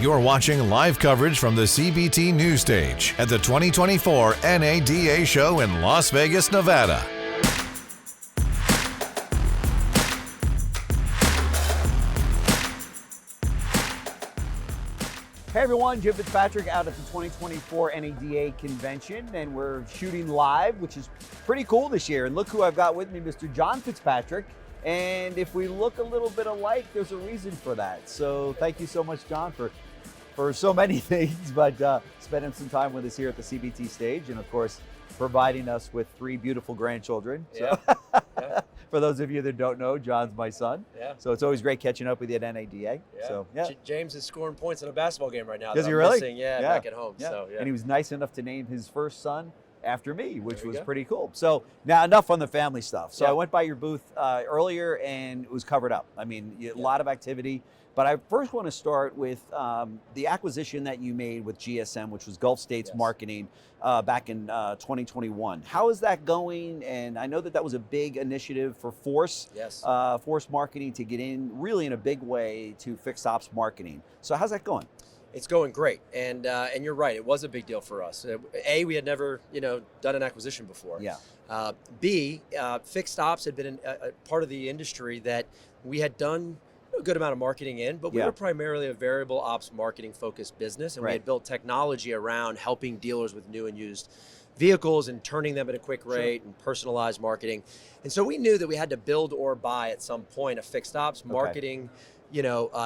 You're watching live coverage from the CBT news stage at the 2024 NADA show in Las Vegas, Nevada. Hey everyone, Jim Fitzpatrick out at the 2024 NADA convention, and we're shooting live, which is pretty cool this year. And look who I've got with me, Mr. John Fitzpatrick. And if we look a little bit alike, there's a reason for that. So thank you so much, John, for so many things, but spending some time with us here at the CBT stage, and of course, providing us with 3 beautiful grandchildren. Yeah. So, Yeah. for those of you that don't know, John's my son. Yeah. So it's always great catching up with you at NADA. Yeah. So yeah. James is scoring points in a basketball game right now. Does that he I'm really? missing, back at home. Yeah. So, yeah. And he was nice enough to name his first son after me, which There we was go. pretty cool. So now enough on the family stuff. So Yeah. I went by your booth earlier and it was covered up. I mean, a lot of activity. But I first want to start with the acquisition that you made with GSM, which was Gulf States Yes. Marketing back in 2021. How is that going? And I know that was a big initiative for Force. Yes. Force Marketing to get in really in a big way to fixed ops marketing. So how's that going? It's going great, and you're right. It was a big deal for us. A, we had never done an acquisition before. Yeah. B, fixed ops had been a part of the industry that we had done a good amount of marketing in, but we Yeah. were primarily a variable ops marketing focused business, and we Right. had built technology around helping dealers with new and used vehicles and turning them at a quick rate and personalized marketing. And so we knew that we had to build or buy at some point a fixed ops marketing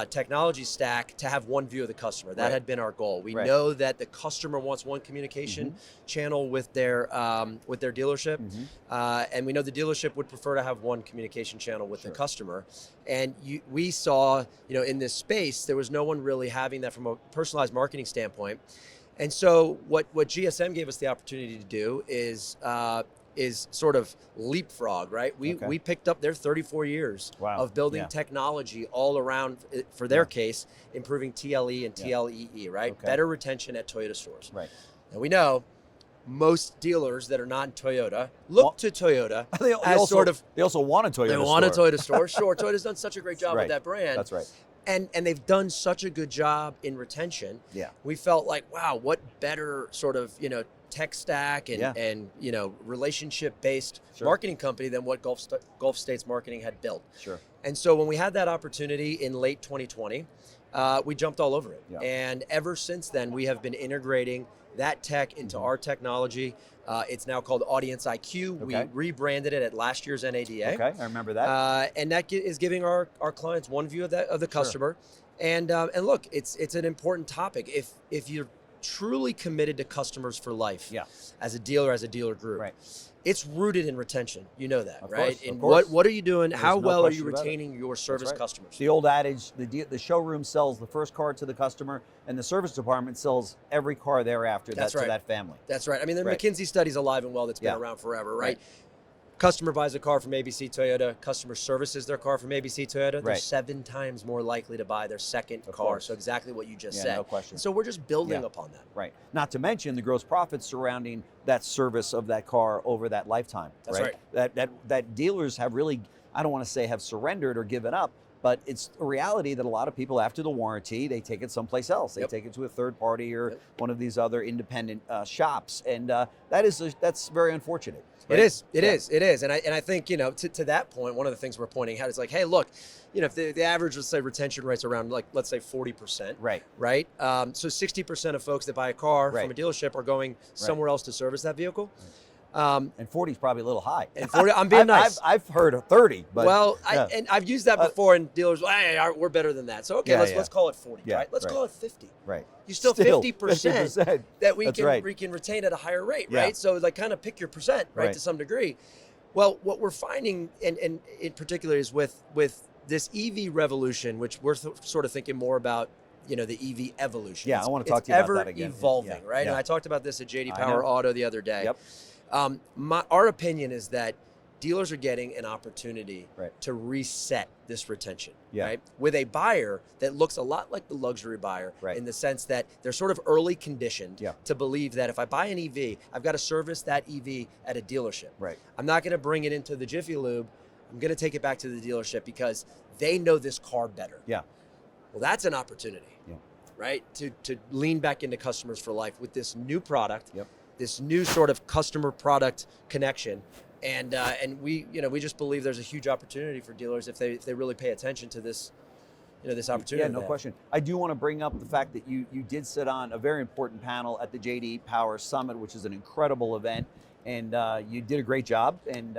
technology stack to have one view of the customer. That Right. had been our goal. We Right. know that the customer wants one communication channel with their dealership, and we know the dealership would prefer to have one communication channel with the customer. And we saw, in this space, there was no one really having that from a personalized marketing standpoint. And so what GSM gave us the opportunity to do is sort of leapfrog, right? We picked up their 34 years of building technology all around, for their case, improving TLE and TLEE, right? Okay. Better retention at Toyota stores. Right. And we know most dealers that are not in Toyota look to Toyota They as also, sort of, they also want a Toyota they store. want a Toyota store. Sure, Toyota's done such a great job with that brand. That's right. And they've done such a good job in retention. Yeah. We felt like, wow, what better sort of, tech stack and relationship-based marketing company than what Gulf States Marketing had built. Sure. And so when we had that opportunity in late 2020, we jumped all over it. Yeah. And ever since then, we have been integrating that tech into our technology. It's now called Audience IQ. Okay. We rebranded it at last year's NADA. Okay, I remember that. And that is giving our clients one view of the customer. And look, it's an important topic. If you're truly committed to customers for life, as a dealer group, it's rooted in retention. You know that, right? Course, and of course. what are you doing? There's How no well are question you about it. retaining your service That's right. customers? The old adage, the showroom sells the first car to the customer, and the service department sells every car thereafter to that family. That's right. I mean, the McKinsey study's alive and well that's been around forever, right? Customer buys a car from ABC Toyota, customer services their car from ABC Toyota, they're 7 times more likely to buy their second car. course. So exactly what you just said. No question. So we're just building upon that. Right. Not to mention the gross profits surrounding that service of that car over that lifetime. That's right. That dealers have really, I don't want to say have surrendered or given up, but it's a reality that a lot of people, after the warranty, they take it someplace else. They take it to a third party or one of these other independent shops, and that's very unfortunate. Right? It is. And I think, to that point, one of the things we're pointing out is like, hey, look, if the average, let's say, retention rate's around, like, let's say 40%. Right. So 60% of folks that buy a car from a dealership are going somewhere else to service that vehicle. And 40 is probably a little high. And 40, I'm being nice. I've heard of 30, but and I've used that before, and dealers, hey, we're better than that. So let's call it 40, right? Let's call it 50. Right. You still 50% that we can retain at a higher rate, right? Yeah. So like kind of pick your percent, right, to some degree. Well, what we're finding, and in particular, is with this EV revolution, which we're sort of thinking more about, the EV evolution. Yeah, I want to talk to you about that again. It's ever evolving, right? Yeah. And I talked about this at JD Power Auto the other day. Yep. Our opinion is that dealers are getting an opportunity to reset this retention, right? With a buyer that looks a lot like the luxury buyer in the sense that they're sort of early conditioned to believe that if I buy an EV, I've got to service that EV at a dealership. Right. I'm not going to bring it into the Jiffy Lube. I'm going to take it back to the dealership because they know this car better. Yeah. Well, that's an opportunity. Yeah. right, to lean back into customers for life with this new product, Yep. this new sort of customer product connection. And we just believe there's a huge opportunity for dealers if they really pay attention to this, this opportunity. Yeah, no question. I do want to bring up the fact that you did sit on a very important panel at the JD Power Summit, which is an incredible event. And you did a great job, and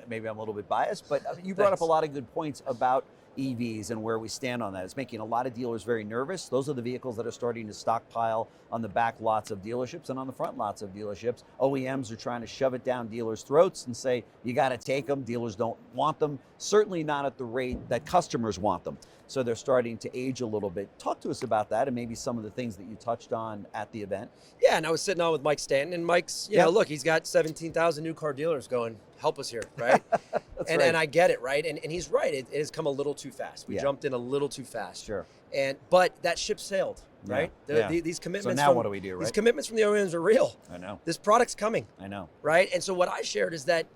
maybe I'm a little bit biased, but you brought up a lot of good points about EVs and where we stand on that. It's making a lot of dealers very nervous. Those are the vehicles that are starting to stockpile on the back lots of dealerships and on the front lots of dealerships. OEMs are trying to shove it down dealers' throats and say, you got to take them. Dealers don't want them, certainly not at the rate that customers want them. So they're starting to age a little bit. Talk to us about that and maybe some of the things that you touched on at the event. Yeah, and I was sitting on with Mike Stanton, and Mike's, look, he's got 17,000 new car dealers going, help us here, right? Right. And I get it, right? And he's right. It has come a little too fast. We jumped in a little too fast. Sure. But that ship sailed, right? Yeah. These commitments. So now what do we do, right? These commitments from the OEMs are real. I know. This product's coming. I know. Right? And so what I shared is that,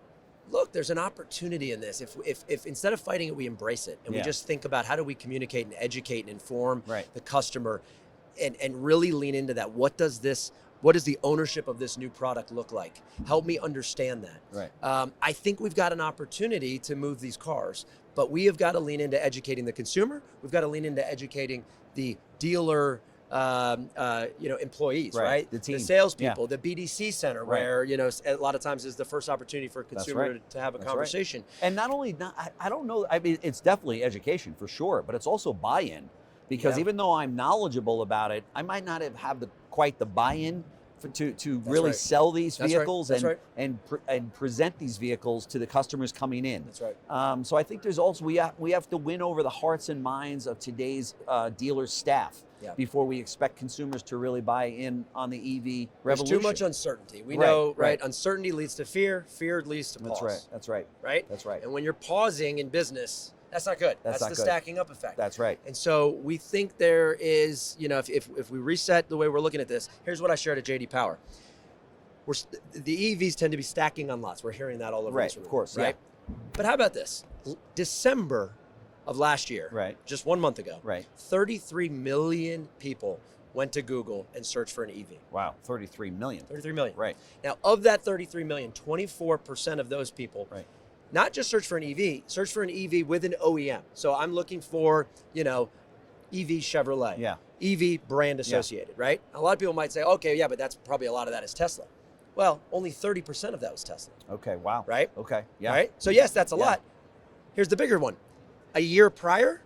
look, there's an opportunity in this. If instead of fighting it, we embrace it, and we just think about how do we communicate and educate and inform the customer, and really lean into that. What does the ownership of this new product look like? Help me understand that. Right. I think we've got an opportunity to move these cars, but we have got to lean into educating the consumer. We've got to lean into educating the dealer, employees, right? The team. The salespeople, the BDC center, Right. where, a lot of times is the first opportunity for a consumer to have a conversation. Right. And not only, I don't know, I mean, it's definitely education for sure, but it's also buy-in. Because even though I'm knowledgeable about it, I might not have quite the buy-in to really sell these vehicles and present these vehicles to the customers coming in. That's right. So I think there's also, we have to win over the hearts and minds of today's dealer staff before we expect consumers to really buy in on the EV revolution. There's too much uncertainty. We know, right? Uncertainty leads to fear. Fear leads to pause. That's right. Right? That's right. And when you're pausing in business, that's not good. That's the stacking up effect. That's right. And so we think there is, if we reset the way we're looking at this, here's what I shared at JD Power. The EVs tend to be stacking on lots. We're hearing that all over. Right, of course, right? But how about this? December of last year, just 1 month ago, 33 million people went to Google and searched for an EV. Wow, 33 million. 33 million. Right. Now, of that 33 million, 24% of those people not just search for an EV, search for an EV with an OEM. So I'm looking for, EV Chevrolet, EV brand associated, right? A lot of people might say, okay, yeah, but that's probably a lot of that is Tesla. Well, only 30% of that was Tesla. Okay, wow. Right? Okay, yeah. Right? So yes, that's a lot. Here's the bigger one. A year prior,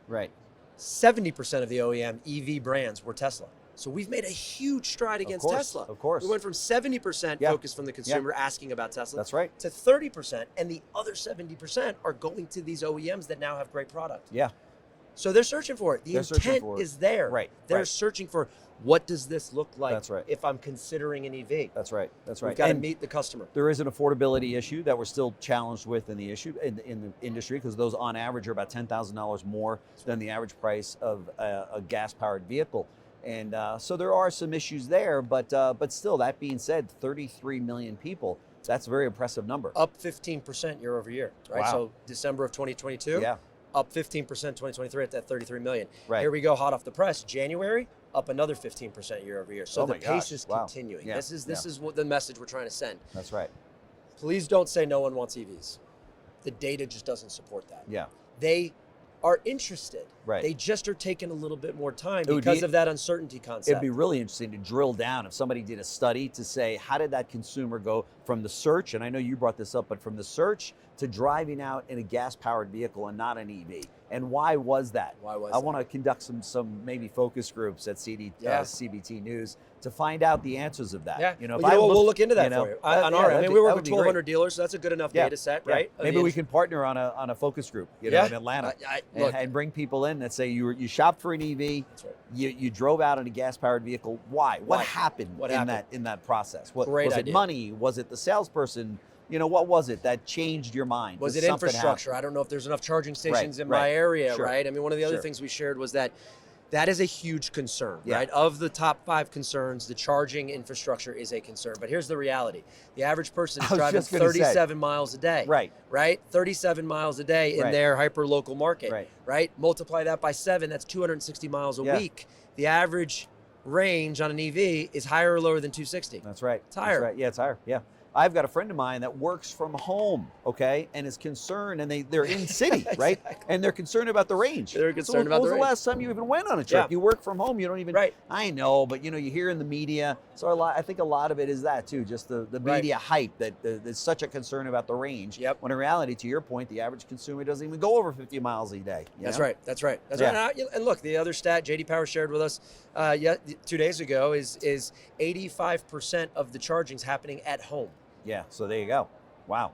70% of the OEM EV brands were Tesla. So we've made a huge stride against Tesla. Of course. We went from 70% focus from the consumer asking about Tesla. That's right. To 30%, and the other 70% are going to these OEMs that now have great product. Yeah. So they're searching for it. The intent is there. Right. They're searching for, what does this look like That's if I'm considering an EV? That's right. That's right. We've got to meet the customer. There is an affordability issue that we're still challenged with in the industry, because those on average are about $10,000 more than the average price of a gas-powered vehicle. And so there are some issues there, but still, that being said, 33 million people, that's a very impressive number. Up 15% year over year, right? Wow. So December of 2022, up 15% 2023 at that 33 million. Right. Here we go, hot off the press. January, up another 15% year over year. So the pace is continuing. Yeah. This is what the message we're trying to send. That's right. Please don't say no one wants EVs. The data just doesn't support that. Yeah. They are interested. Right. They just are taking a little bit more time because of that uncertainty concept. It'd be really interesting to drill down if somebody did a study to say, how did that consumer go from the search, and I know you brought this up, but from the search to driving out in a gas-powered vehicle and not an EV? And why was that? I want to conduct some maybe focus groups at CBT News to find out the answers of that. Yeah. We'll look into that for you. On our end, we work with 1,200 dealers, so that's a good enough data set, right? Maybe we can partner on a focus group, in Atlanta, and bring people in that say you shopped for an EV, you drove out in a gas-powered vehicle. Why? What happened in that process? Was it money? Was it the salesperson? What was it that changed your mind? Was it infrastructure? I don't know if there's enough charging stations in my area, right? I mean, one of the other things we shared was that That is a huge concern, right? Of the top 5 concerns, the charging infrastructure is a concern. But here's the reality. The average person is driving 37 miles a day. Right? 37 miles a day in their hyper-local market, right? Multiply that by 7, that's 260 miles a week. The average range on an EV is higher or lower than 260. That's right. It's higher. That's right. Yeah, it's higher. Yeah. I've got a friend of mine that works from home, okay, and is concerned, and they're in city, right? And they're concerned about the range. They're concerned about the range. When was the last time you even went on a trip? Yeah. You work from home, you don't even, I know, but you know, you hear in the media, so I think a lot of it is that too, just the media hype that there's such a concern about the range. Yep. When in reality, to your point, the average consumer doesn't even go over 50 miles a day. That's right. That's right. And look, the other stat JD Power shared with us 2 days ago is 85% of the charging's happening at home. Yeah, so there you go. Wow.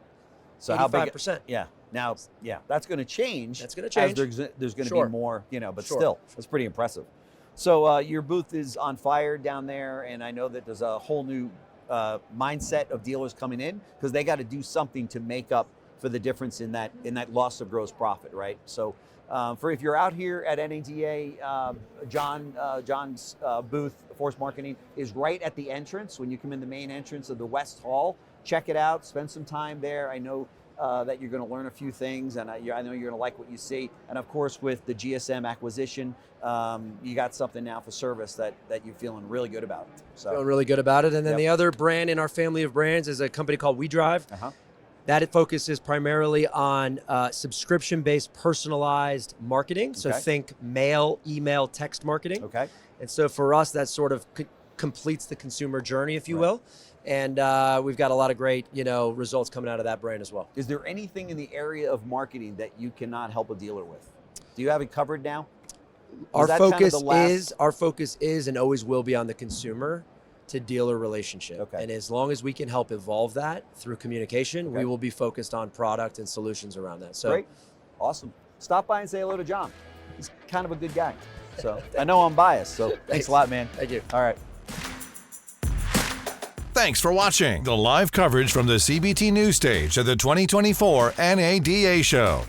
So 85%. how big? Yeah. Now, that's going to change. That's going to change. As there's going to be more, but still, it's pretty impressive. So your booth is on fire down there, and I know that there's a whole new mindset of dealers coming in because they got to do something to make up for the difference in that loss of gross profit, right? So for if you're out here at NADA, John's booth, Force Marketing, is right at the entrance when you come in the main entrance of the West Hall. Check it out. Spend some time there. I know that you're going to learn a few things, and I know you're going to like what you see. And of course, with the GSM acquisition, you got something now for service that you're feeling really good about. So feeling really good about it. And then the other brand in our family of brands is a company called WeDrive. That it focuses primarily on subscription-based personalized marketing. So think mail, email, text marketing. And so for us, that sort of completes the consumer journey, if you will. And we've got a lot of great, results coming out of that brand as well. Is there anything in the area of marketing that you cannot help a dealer with? Do you have it covered now? Our focus is and always will be on the consumer to dealer relationship. And as long as we can help evolve that through communication, we will be focused on product and solutions around that. So great. Awesome. Stop by and say hello to John. He's kind of a good guy. So I know I'm biased, so thanks a lot, man. Thank you. All right. Thanks for watching the live coverage from the CBT News Stage at the 2024 NADA Show.